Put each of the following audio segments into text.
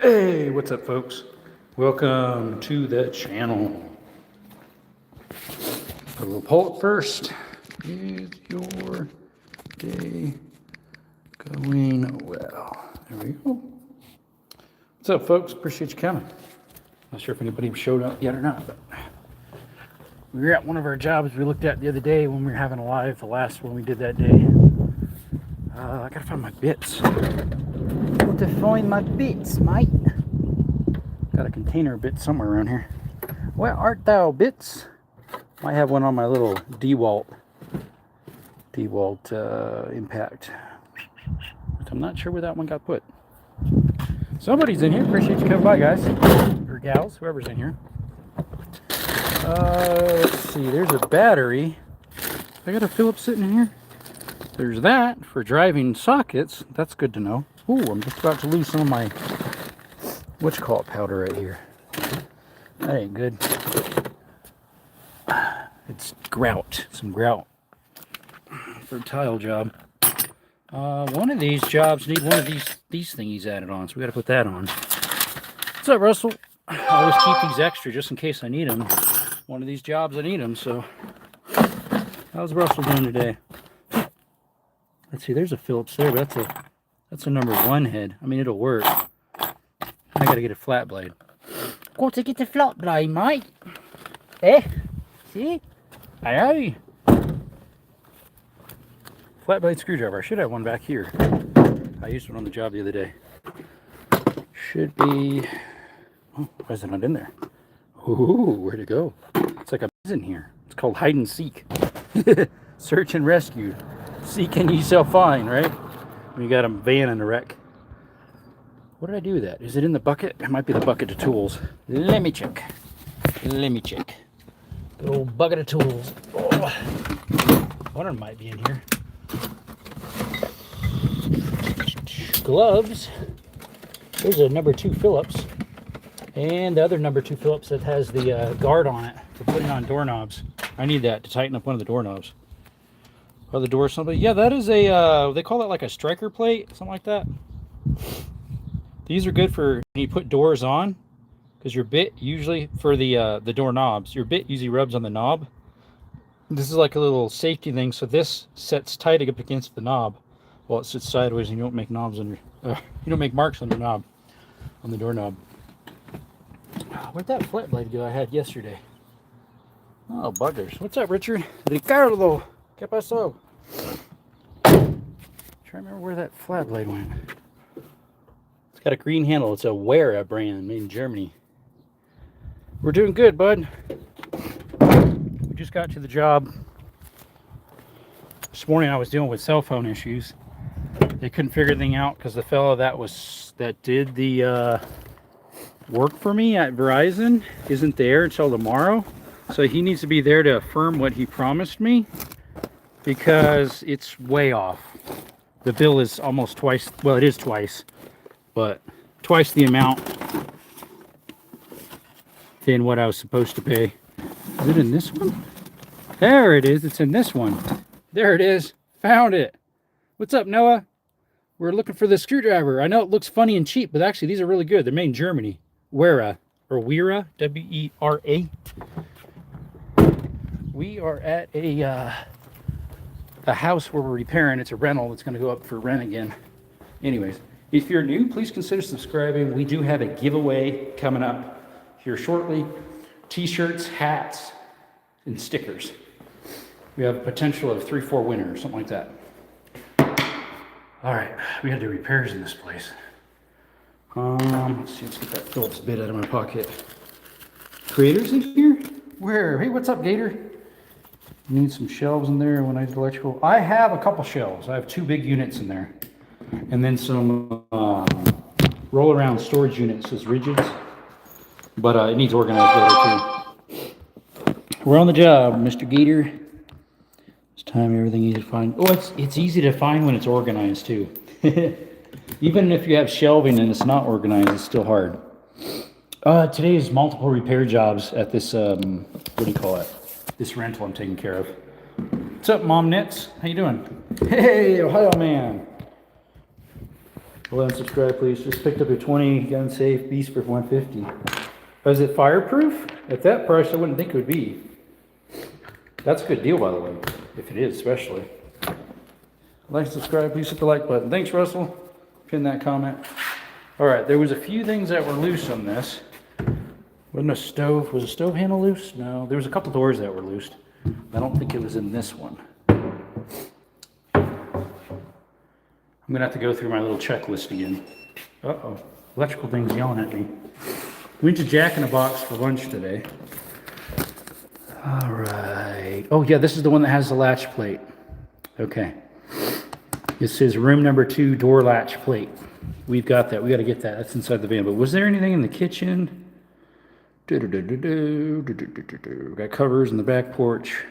Hey, what's up, folks? Welcome to the channel. Put a little poll up first. Is your day going well? There we go. What's up, folks? Appreciate you coming. Not sure if anybody showed up yet or not, but we were at one of our jobs we looked at the other day when we were having a live, the last one we did that day. I gotta find my bits. Got to find my bits, mate. Got a container bit somewhere around here. Where art thou, bits? Might have one on my little DeWalt impact. But I'm not sure where that one got put. Somebody's in here. Appreciate you coming by, guys. Or gals, whoever's in here. Let's see. There's a battery. I got a Phillips sitting in here. There's that for driving sockets. That's good to know. Ooh, I'm just about to lose some of my whatchamacallit powder right here. That ain't good. It's grout. Some grout for a tile job. One of these jobs need one of these thingies added on, so we got to put that on. What's up, Russell? I always keep these extra just in case I need them. One of these jobs I need them, so how's Russell doing today? Let's see, there's a Phillips there, but that's a number 1 head. I mean, it'll work. I gotta get a flat blade. Got to get the flat blade, mate. Eh? See? Aye. Flat blade screwdriver. I should have one back here. I used one on the job the other day. Should be... Oh, why is it not in there? Ooh, where'd it go? It's like a in here. It's called hide and seek. Search and rescue. Seek and ye shall find, right? When you got a van in a wreck. What did I do with that? Is it in the bucket? It might be the bucket of tools. Let me check. Let me check. Good old bucket of tools. Oh. One might be in here. Gloves. There's a number 2 Phillips. And the other number 2 Phillips that has the guard on it for putting on doorknobs. I need that to tighten up one of the doorknobs. Or the door or something. Yeah, that is a, they call that like a striker plate, something like that. These are good for when you put doors on, because your bit usually, for the door knobs, your bit usually rubs on the knob. This is like a little safety thing, so this sets tight up against the knob while it sits sideways, and you don't make knobs on your, you don't make marks on your knob, on the doorknob. Where'd that flat blade go I had yesterday? Oh, buggers. What's up, Richard? Ricardo. ¿Qué pasó? Trying to remember where that flat blade went. It's got a green handle. It's a Wera brand made in Germany. We're doing good, bud. We just got to the job. This morning I was dealing with cell phone issues. They couldn't figure anything out because the fellow that did the work for me at Verizon isn't there until tomorrow. So he needs to be there to affirm what he promised me, because it's way off. The bill is almost twice, well, it is twice, but twice the amount than what I was supposed to pay. Is it in this one? There it is. It's in this one. There it is. Found it. What's up, Noah? We're looking for the screwdriver. I know it looks funny and cheap, but actually these are really good. They're made in Germany. Wera, or Wera, W-E-R-A. We are at a house where we're repairing. It's a rental. It's going to go up for rent again. Anyways, if you're new, please consider subscribing. We do have a giveaway coming up here shortly. T-shirts, hats, and stickers. We have a potential of 3-4 winners, something like that. All right, we got to do repairs in this place. Let's see, let's get that Phillips bit out of my pocket. Creators in here? Where? Hey, what's up, Gator? Need some shelves in there when I did electrical. I have a couple shelves. I have 2 big units in there. And then some roll around storage units as rigids. But it needs organized better too. We're on the job, Mr. Gator. This time everything easy to find. Oh, it's easy to find when it's organized too. Even if you have shelving and it's not organized, it's still hard. Today is multiple repair jobs at this, what do you call it? This rental I'm taking care of. What's up, Mom Knits? How you doing? Hey, Ohio man. Well, unsubscribe, please. Just picked up a 20 gun safe Beast for 150. Is it fireproof? At that price, I wouldn't think it would be. That's a good deal, by the way. If it is, especially. Like, subscribe, please hit the like button. Thanks, Russell. Pin that comment. All right, there was a few things that were loose on this. Wasn't a stove? Was a stove handle loose? No, there was a couple doors that were loose. I don't think it was in this one. I'm gonna have to go through my little checklist again. Uh-oh, electrical thing's yelling at me. Went to Jack in the Box for lunch today. All right. Oh yeah, this is the one that has the latch plate. Okay. It says room number 2 door latch plate. We've got that. We got to get that. That's inside the van. But was there anything in the kitchen? We got covers in the back porch.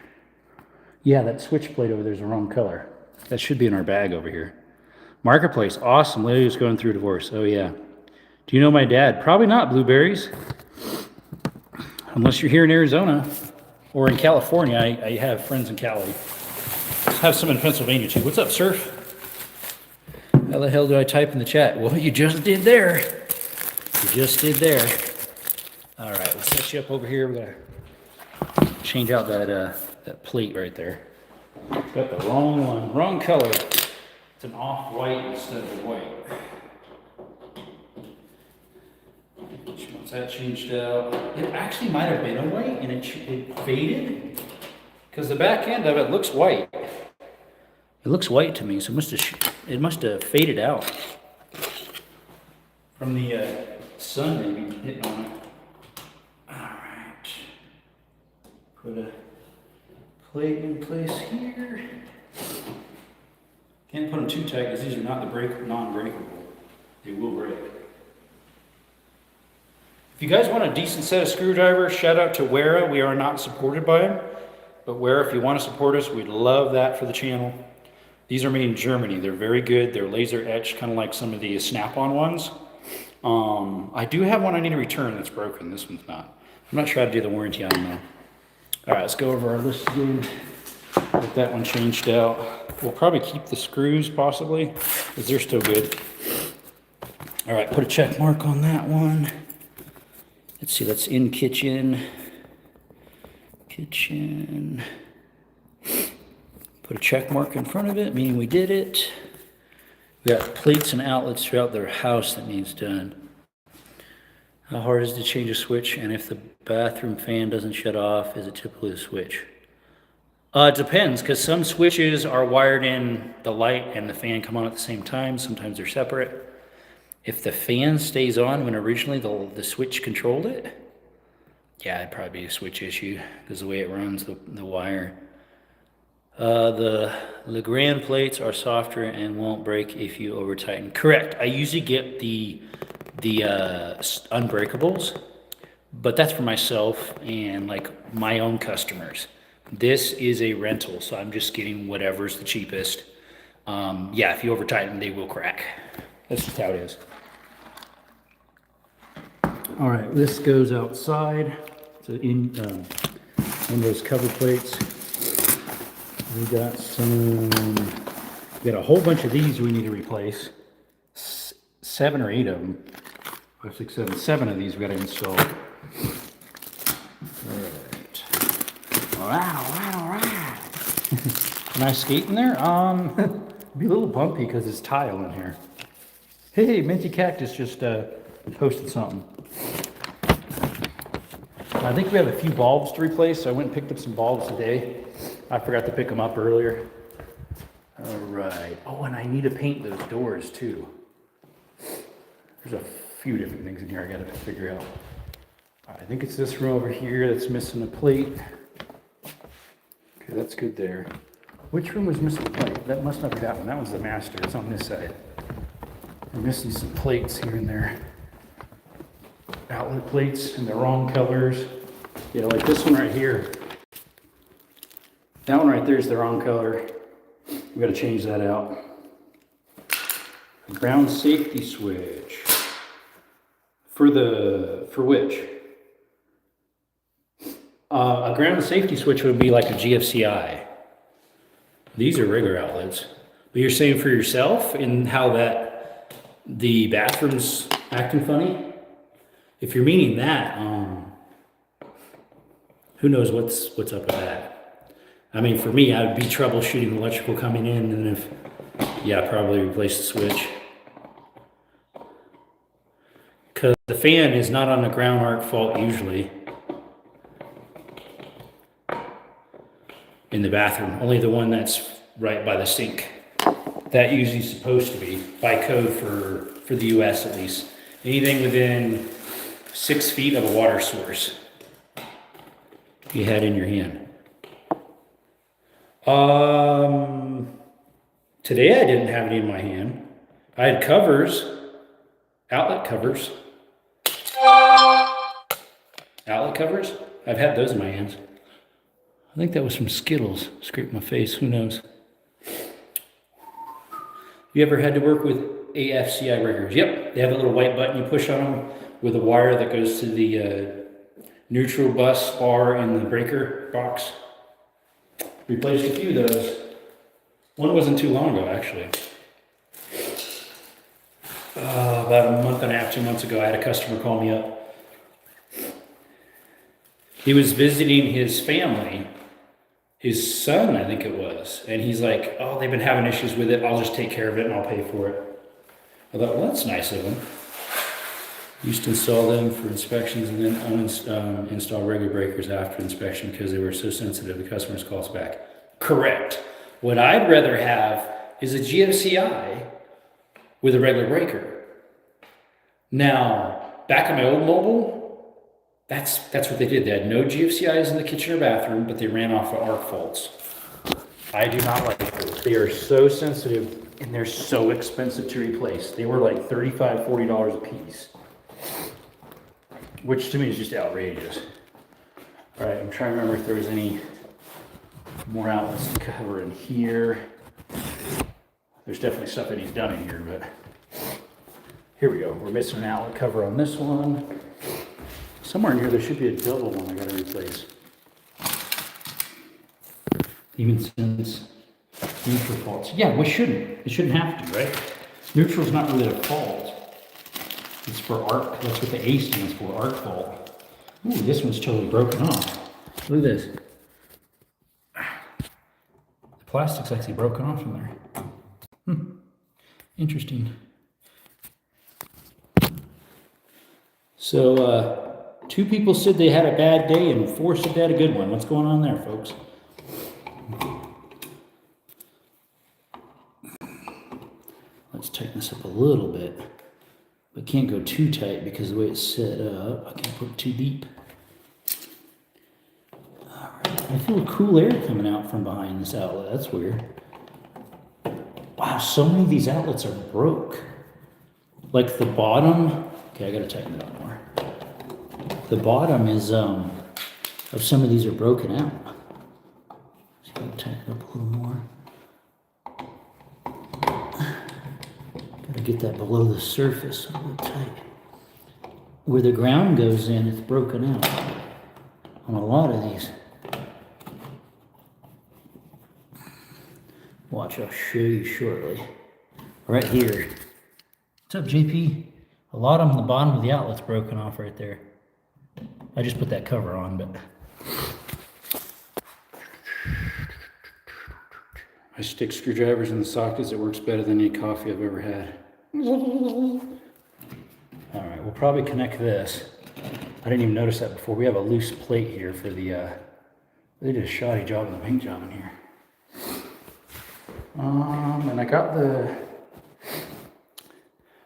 Yeah, that switch plate over there is the wrong color. That should be in our bag over here. Marketplace, awesome. Lady was going through a divorce. Oh yeah. Do you know my dad? Probably not, Blueberries. Unless you're here in Arizona or in California. I have friends in Cali. Have some in Pennsylvania too. What's up, Surf? How the hell do I type in the chat? Well, you just did there. You just did there. All right, we'll set you up over here. We gotta change out that plate right there. Got the wrong one, wrong color. It's an off-white instead of white. Once that changed out, it actually might have been a white and it faded because the back end of it looks white. It looks white to me, so it must have faded out from the sun maybe hitting on it. All right, put a plate in place here. Can't put them too tight because these are not non-breakable. They will break. If you guys want a decent set of screwdrivers, shout out to Wera. We are not supported by them, but Wera, if you want to support us, we'd love that for the channel. These are made in Germany. They're very good. They're laser etched, kind of like some of the Snap-on ones. I do have one I need to return that's broken. This one's not. I'm not sure how to do the warranty on them though. All right, let's go over our list again. Get that one changed out. We'll probably keep the screws possibly, because they're still good. All right, put a check mark on that one. Let's see, that's in kitchen. Kitchen. Put a check mark in front of it, meaning we did it. We got plates and outlets throughout their house that needs done. How hard is it to change a switch? And if the bathroom fan doesn't shut off, is it typically a switch? It depends, because some switches are wired in the light and the fan come on at the same time. Sometimes they're separate. If the fan stays on when originally the switch controlled it, yeah, it'd probably be a switch issue because the way it runs the wire. The Legrand plates are softer and won't break if you over tighten. Correct. I usually get the unbreakables, but that's for myself and like my own customers. This is a rental, so I'm just getting whatever's the cheapest. Yeah, if you over tighten, they will crack. That's just how it is. All right, this goes outside. So in those cover plates. We got a whole bunch of these we need to replace. 7 or 8 of them. 5, 6, 7. 7 of these we got to install. All right. All right. Can I skate in there? It'd be a little bumpy because it's tile in here. Hey, Minty Cactus just posted something. I think we have a few bulbs to replace, so I went and picked up some bulbs today. I forgot to pick them up earlier. All right. Oh, and I need to paint those doors too. There's a few different things in here I got to figure out. I think it's this row over here that's missing a plate. Okay, that's good there. Which room was missing a plate? That must not be that one. That one's the master. It's on this side. We're missing some plates here and there. Outlet plates in the wrong colors. Yeah, like this one right here. That one right there is the wrong color. We got to change that out. Ground safety switch. For which? A ground safety switch would be like a GFCI. These are regular outlets. But you're saying for yourself and how that The bathroom's acting funny. If you're meaning that, who knows what's up with that? I mean, for me, I would be troubleshooting electrical coming in, and if, yeah, probably replace the switch. Because the fan is not on the ground arc fault usually in the bathroom, only the one that's right by the sink. That usually is supposed to be, by code for the US at least. Anything within 6 feet of a water source you had in your hand. Today I didn't have any in my hand. I had covers, outlet covers. Outlet covers? I've had those in my hands. I think that was from Skittles. Scraped my face, who knows? You ever had to work with AFCI riggers? Yep, they have a little white button you push on them with a wire that goes to the neutral bus bar in the breaker box. Replaced a few of those. One wasn't too long ago, actually. About a month and a half, 2 months ago, I had a customer call me up. He was visiting his family, his son, I think it was, and he's like, oh, they've been having issues with it. I'll just take care of it and I'll pay for it. I thought, well, that's nice of him. Used to install them for inspections and then uninstall regular breakers after inspection because they were so sensitive the customers call us back. Correct. What I'd rather have is a GFCI with a regular breaker. Now, back in my old mobile, that's what they did. They had no GFCIs in the kitchen or bathroom, but they ran off of arc faults. I do not like those. They are so sensitive and they're so expensive to replace. They were like $35, $40 a piece, which to me is just outrageous. All right, I'm trying to remember if there was any more outlets to cover in here. There's definitely stuff that he's done in here, but here we go. We're missing an outlet cover on this one. Somewhere in here there should be a double one I gotta replace. Even since neutral faults. Yeah, we shouldn't. It shouldn't have to, right? Neutral's not really a fault. It's for arc. That's what the A stands for, arc fault. Ooh, this one's totally broken off. Look at this. The plastic's actually broken off from there. Interesting. So, 2 people said they had a bad day and 4 said they had a good one. What's going on there, folks? Let's tighten this up a little bit. But can't go too tight because of the way it's set up. I can't put it too deep. Alright, I feel cool air coming out from behind this outlet. That's weird. Wow, so many of these outlets are broke. Like the bottom. Okay, I gotta tighten it up more. The bottom is, of some of these are broken out. So I'm gonna tighten it up a little more. Gotta get that below the surface a little tight. Where the ground goes in, it's broken out on a lot of these. Watch, I'll show you shortly. Right here. What's up, JP? A lot of them, the bottom of the outlet's broken off right there. I just put that cover on, but I stick screwdrivers in the sockets. It works better than any coffee I've ever had. All right, we'll probably connect this. I didn't even notice that before. We have a loose plate here for the, they did a shoddy job on the paint job in here. And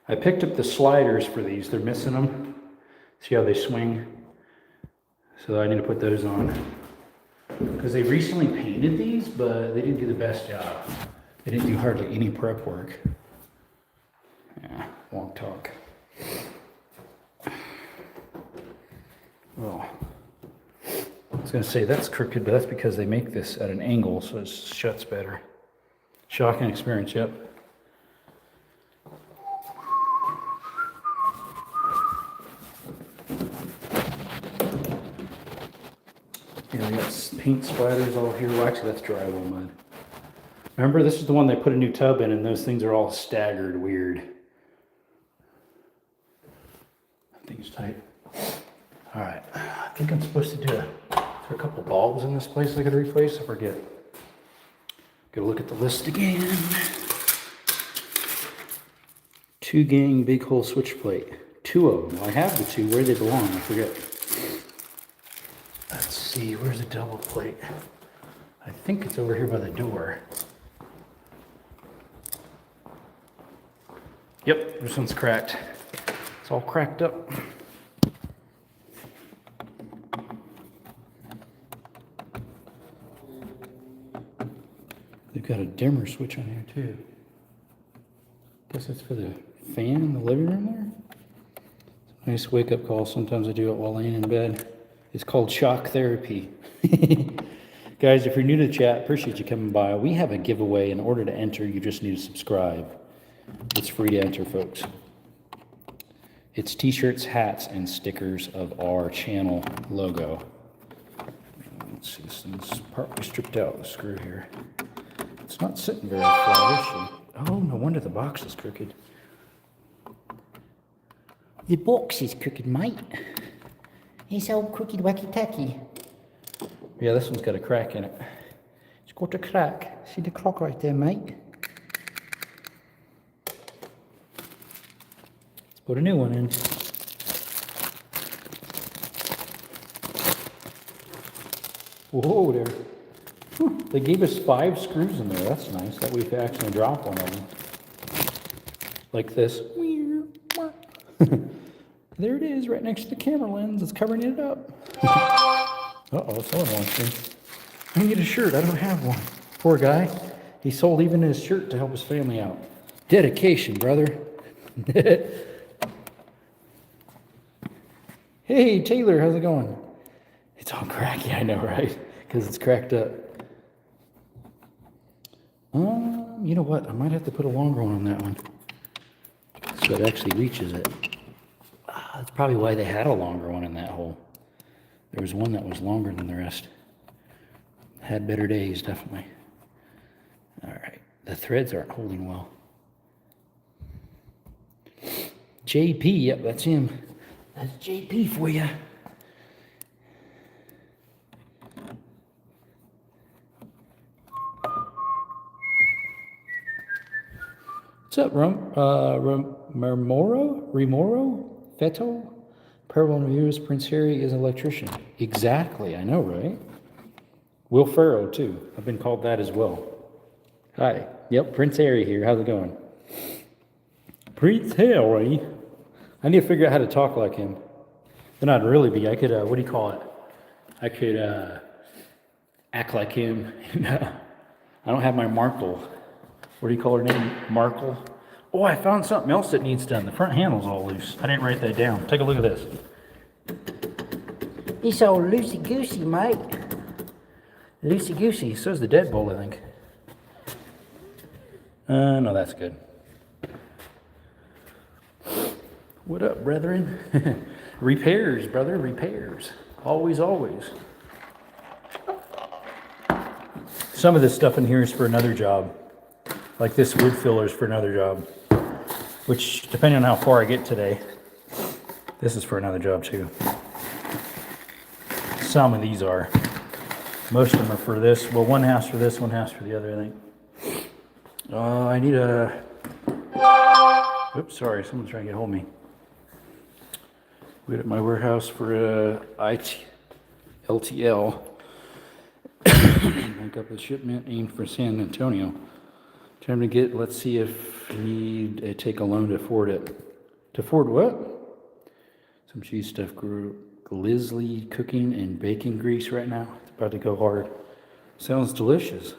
I picked up the sliders for these. They're missing them. See how they swing? So I need to put those on. Because they recently painted these, but they didn't do the best job. They didn't do hardly any prep work. Yeah, won't talk. Well, I was going to say that's crooked, but that's because they make this at an angle, so it shuts better. Shocking experience, yep. Yeah, we got paint splatters all here. Well, actually, that's drywall mud. Remember, this is the one they put a new tub in, and those things are all staggered weird. tight. All right, I think I'm supposed to do is there a couple bulbs in this place I could replace? I forget. Go look at the list again. 2-gang big hole switch plate. 2 of them. I have the 2. Where they belong, I forget. Let's see, where's the double plate? I think it's over here by the door. Yep, this one's cracked. It's all cracked up. They've got a dimmer switch on here too. Guess that's for the fan in the living room there. It's a nice wake-up call. Sometimes I do it while laying in bed. It's called shock therapy. Guys, if you're new to the chat, appreciate you coming by. We have a giveaway. In order to enter, you just need to subscribe. It's free to enter, folks. It's t-shirts, hats, and stickers of our channel logo. Let's see, this thing's partly stripped out, the screw here. It's not sitting very flat, is she? Oh, no wonder the box is crooked. The box is crooked, mate. It's all crooked wacky-tacky. Yeah, this one's got a crack in it. It's got a crack. See the clock right there, mate? Let's put a new one in. Whoa there. Whew, they gave us 5 screws in there. That's nice. That we could actually drop one of them. Like this. There it is, right next to the camera lens. It's covering it up. Uh-oh, someone wants me. I need a shirt. I don't have one. Poor guy. He sold even his shirt to help his family out. Dedication, brother. Hey, Taylor, how's it going? It's all cracky, I know, right? Because it's cracked up. You know what? I might have to put a longer one on that one. So it actually reaches it. That's probably why they had a longer one in that hole. There was one that was longer than the rest. Had better days, definitely. All right. The threads aren't holding well. JP, yep, that's him. That's JP for you. What's up, Remoro? Feto? Parallel Reviews, Prince Harry is an electrician. Exactly, I know, right? Will Ferrell, too. I've been called that as well. Hi. Yep, Prince Harry here. How's it going? Prince Harry? I need to figure out how to talk like him. Then I'd really be. I could, what do you call it? I could act like him. I don't have my Markle. What do you call her name? Markle? Oh, I found something else that needs done. The front handle's all loose. I didn't write that down. Take a look at this. It's all loosey-goosey, mate. Loosey-goosey. So's the deadbolt, I think. No, that's good. What up, brethren? Repairs, brother, repairs. Always, always. Some of this stuff in here is for another job. Like this wood filler is for another job. Which, depending on how far I get today, this is for another job too. Some of these are. Most of them are for this. Well, one half's for this, one half's for the other, I think. I need a... Oops, sorry, someone's trying to get hold of me. We're at my warehouse for LTL. Pick up a shipment aimed for San Antonio. Time to get, let's see if we need to take a loan to afford it. To afford what? Some cheese stuff. Glizzly cooking and baking grease right now. It's about to go hard. Sounds delicious.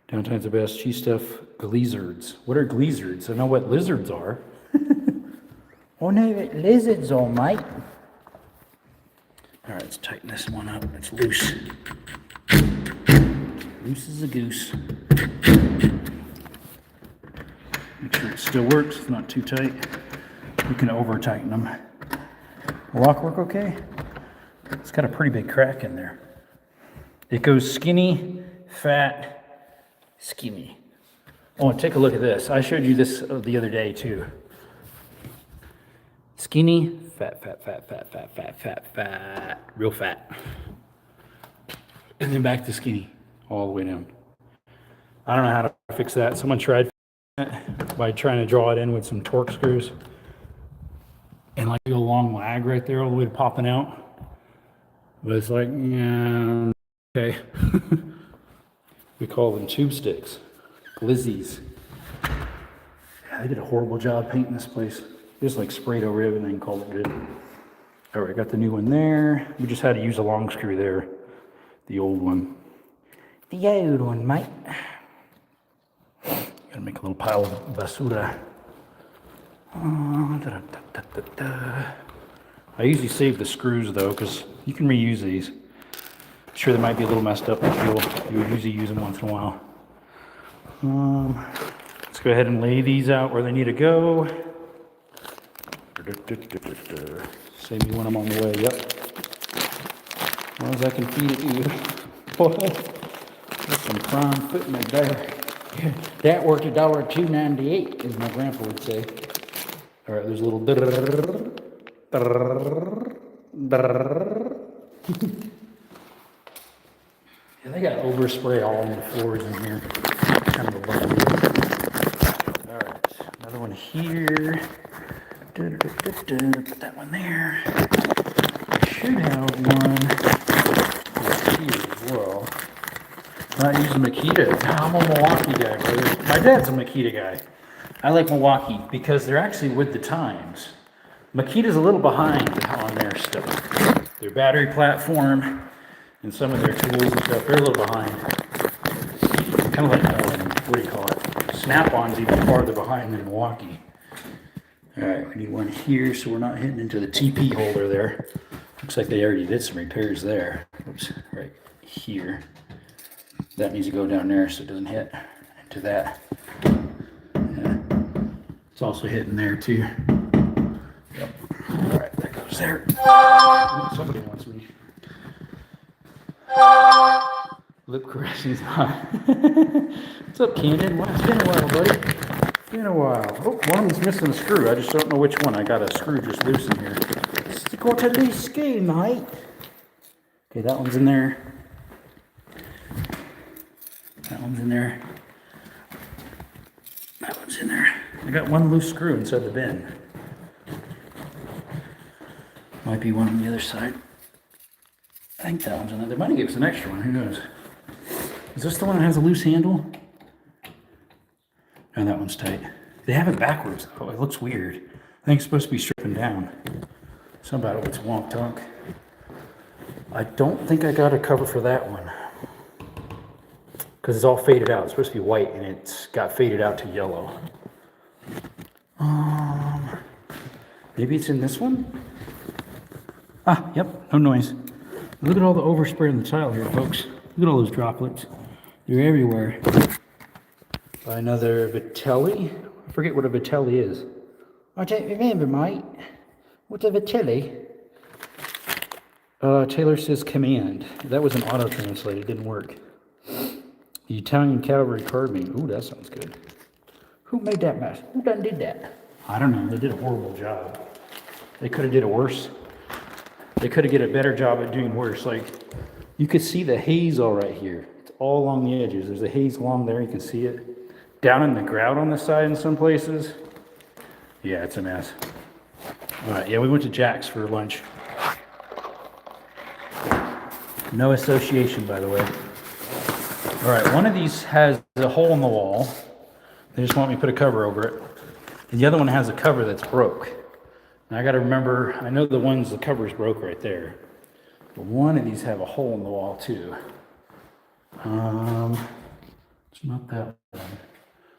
Downtime's the best. Cheese stuff. Glizzards. What are glizzards? I know what lizards are. Oh no, what lizards are, mate. Alright, let's tighten this one up. It's loose. Loose as a goose. Make sure it still works. It's not too tight. You can over tighten them. The lock work okay? It's got a pretty big crack in there. It goes skinny, fat, skinny. Oh, and take a look at this. I showed you this the other day too. Skinny, Fat, fat, fat, fat, fat, fat, fat, fat. Real fat. And then back to skinny. All the way down. I don't know how to fix that. Someone tried by trying to draw it in with some torque screws. And like a long lag right there all the way to popping out. But it's like, yeah, okay. We call them tube sticks. Glizzies. Yeah, they did a horrible job painting this place. Just like sprayed over everything and called it good. All right, got the new one there. We just had to use a long screw there. The old one. The old one, mate. Gotta make a little pile of basura. I usually save the screws though, because you can reuse these. Sure, they might be a little messed up, but you'll usually use them once in a while. Let's go ahead and lay these out where they need to go. Save me when I'm on the way. Yep. As long as I can feed it to you. Boy, that's some prime fitment there. That worked $2.98, as my grandpa would say. All right, there's a little. Yeah, they got overspray all on the floors in here. Kind of a bummer. All right, another one here. Put that one there. I should have one here as well. Not using Makita. I'm a Milwaukee guy, brother. My dad's a Makita guy. I like Milwaukee because they're actually with the times. Makita's a little behind on their stuff. Their battery platform and some of their tools and stuff, they're a little behind. Kind of like, what do you call it? Snap-on's even farther behind than Milwaukee. All right, we need one here so we're not hitting into the TP holder there. Looks like they already did some repairs there. Oops, right here. That needs to go down there so it doesn't hit into that. Yeah. It's also hitting there too. Yep. All right, that goes there. Oh, somebody wants me. Lip caressing. What's up, Camden? Well, it's been a while, buddy. It's been a while. Oh, one of them's missing a screw. I just don't know which one. I got a screw just loose in here. It's got a loose screw, mate. Okay, that one's in there. That one's in there. That one's in there. I got one loose screw inside the bin. Might be one on the other side. I think that one's in there. They might have given us an extra one. Who knows? Is this the one that has a loose handle? No, that one's tight. They have it backwards. Oh, it looks weird. I think it's supposed to be stripping down. Something about it looks wonk-tonk. I don't think I got a cover for that one. Because it's all faded out. It's supposed to be white and it's got faded out to yellow. Maybe it's in this one? Ah, yep, no noise. Look at all the overspray in the tile here, folks. Look at all those droplets. They're everywhere. By another Vitelli. I forget what a Vitelli is. I don't remember, mate. What's a Vitelli? Taylor says command. That was an auto-translate. It didn't work. The Italian Cavalry Carbine. Ooh, that sounds good. Who made that mess? Who done did that? I don't know. They did a horrible job. They could have did it worse. They could have did a better job at doing worse. Like, you could see the haze all right here. It's all along the edges. There's a haze along there. You can see it. Down in the grout on the side in some places. Yeah, it's a mess. All right, yeah, we went to Jack's for lunch. No association, by the way. All right, one of these has a hole in the wall. They just want me to put a cover over it. And the other one has a cover that's broke. Now I got to remember, I know the ones, the cover's broke right there. But one of these have a hole in the wall too. It's not that one.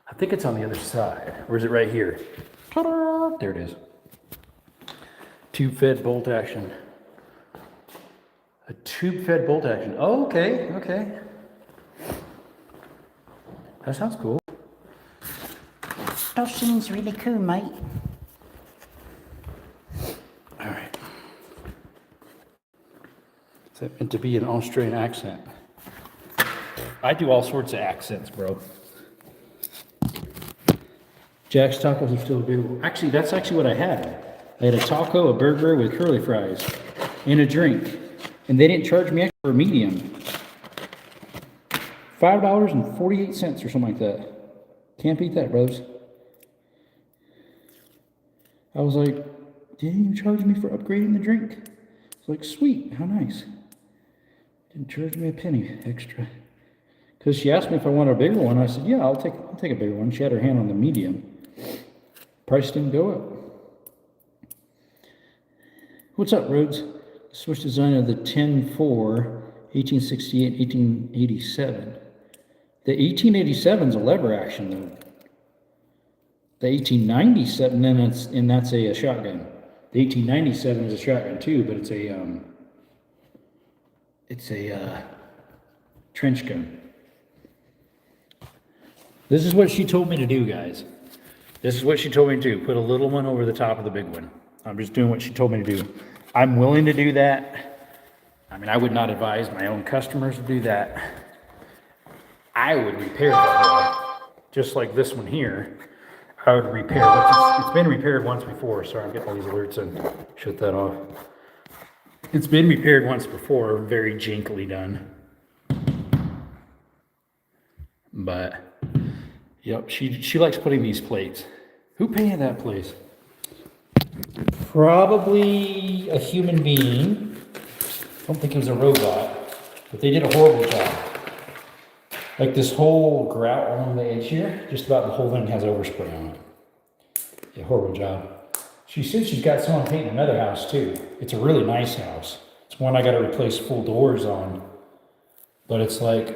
I think it's on the other side. Or is it right here? Ta-da! There it is. Tube fed bolt action. A tube fed bolt action. Oh, okay, okay. That sounds cool. That seems really cool, mate. All right. Is that meant to be an Australian accent? I do all sorts of accents, bro. Jack's Tacos are still available. Actually, that's actually what I had. I had a taco, a burger with curly fries, and a drink. And they didn't charge me extra for a medium. $5.48 or something like that. Can't beat that, bros. I was like, didn't even charge me for upgrading the drink. It's like, sweet, how nice. Didn't charge me a penny extra. Because she asked me if I wanted a bigger one. I said, yeah, I'll take a bigger one. She had her hand on the medium. Price didn't go up. What's up, Rhodes? Switch design of the 10-4, 1868, 1887. The 1887 is a lever action, though. The 1897, that's a shotgun. The 1897 is a shotgun too, but it's a trench gun. This is what she told me to do, guys. This is what she told me to do. Put a little one over the top of the big one. I'm just doing what she told me to do. I'm willing to do that. I mean, I would not advise my own customers to do that. I would repair the hull, just like this one here. I would repair it. It's been repaired once before. Sorry, I'm getting all these alerts and shut that off. It's been repaired once before, very jinkily done. But, yep, she likes putting these plates. Who painted that place? Probably a human being. I don't think it was a robot, but they did a horrible job. Like this whole grout along the edge here, just about the whole thing has overspray on it. Yeah, horrible job. She said she's got someone painting another house too. It's a really nice house. It's one I got to replace full doors on, but it's like,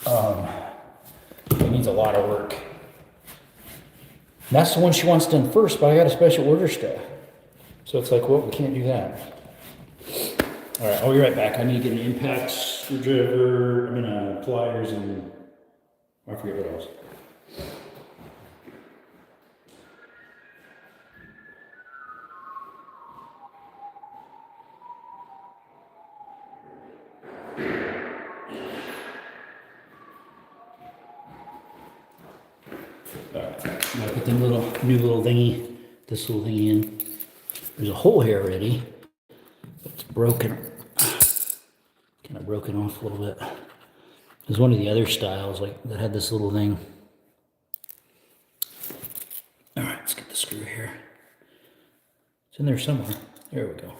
it needs a lot of work. And that's the one she wants done first, but I got a special order stuff. So it's like, well, we can't do that. All right, I'll be right back. I need to get an impact screwdriver, pliers, and I forget what else. All right, I'm gonna put the new little thingy, this little thingy in. There's a hole here already. It's broken. Kind of broken off a little bit. There's one of the other styles that had this little thing. All right, let's get the screw here. It's in there somewhere. There we go.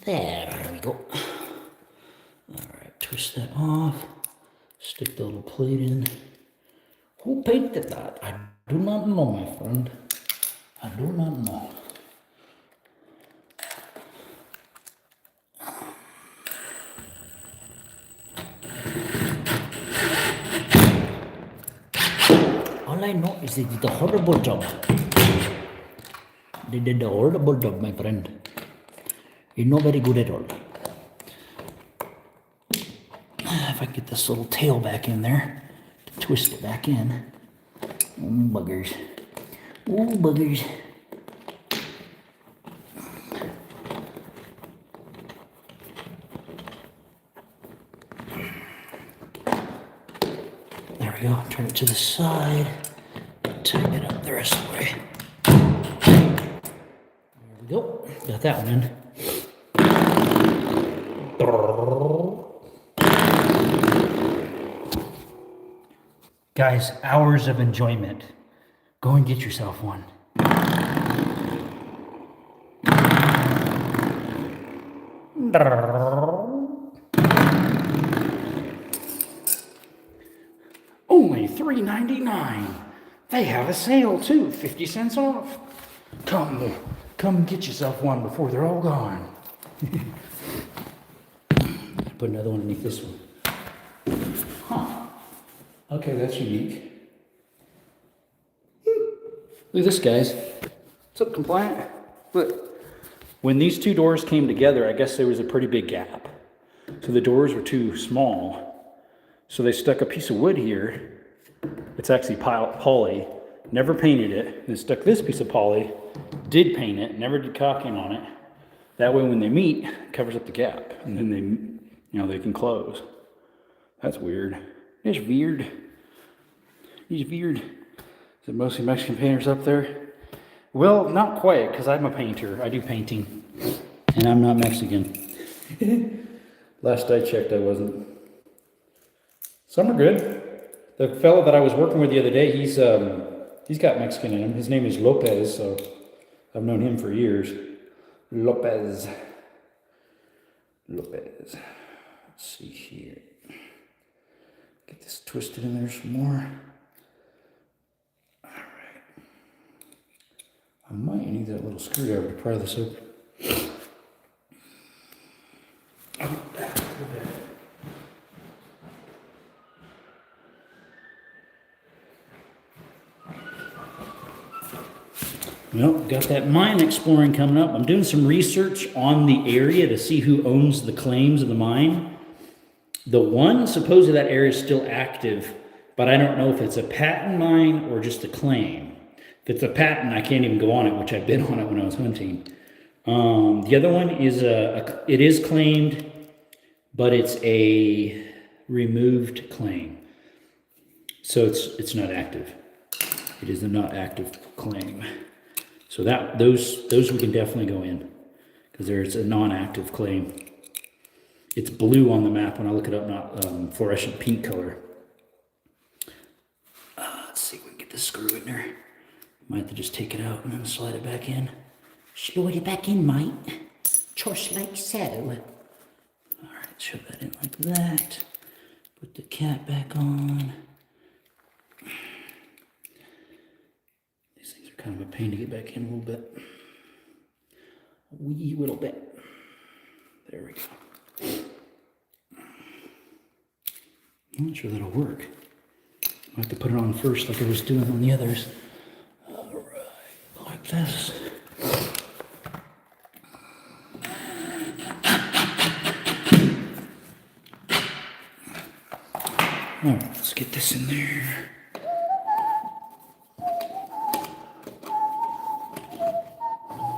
There we go. All right, twist that off. Stick the little plate in. Who painted that? I do not know, my friend. I do not know. All I know is they did a horrible job. They did a horrible job, my friend. You're not very good at all. If I can get this little tail back in there, to twist it back in. Oh, buggers. Oh, buggers. There we go. Turn it to the side. Tighten it up the rest of the way. There we go. Got that one in. Guys, hours of enjoyment. Go and get yourself one. Only $3.99. They have a sale too, 50 cents off. Come get yourself one before they're all gone. Put another one underneath this one. Huh. Okay, that's unique. Look at this, guys. What's up, compliant? Look. When these two doors came together, I guess there was a pretty big gap. So the doors were too small. So they stuck a piece of wood here. It's actually poly. Never painted it. They stuck this piece of poly. Did paint it. Never did caulking on it. That way when they meet, it covers up the gap. And then they can close. That's weird. It's weird. He's weird. Is it mostly Mexican painters up there? Well, not quite, because I'm a painter. I do painting. And I'm not Mexican. Last I checked, I wasn't. Some are good. The fellow that I was working with the other day, he's got Mexican in him. His name is Lopez, so I've known him for years. Lopez. Let's see here. Get this twisted in there some more. All right. I might need that little screwdriver to pry this open. Well, got that mine exploring coming up. I'm doing some research on the area to see who owns the claims of the mine. The one, supposedly that area is still active, but I don't know if it's a patent mine or just a claim. If it's a patent, I can't even go on it, which I've been on it when I was hunting. The other one is it is claimed, but it's a removed claim. So it's not active. It is a not active claim. So those we can definitely go in because there's a non-active claim. It's blue on the map when I look it up, not fluorescent pink color. Let's see if we can get the screw in there. Might have to just take it out and then slide it back in. Slide it back in, mate. Just like so. All right, shove that in like that. Put the cap back on. These things are kind of a pain to get back in a little bit. A wee little bit. There we go. I'm not sure that'll work. I have to put it on first like I was doing on the others. All right, like this. All right, let's get this in there.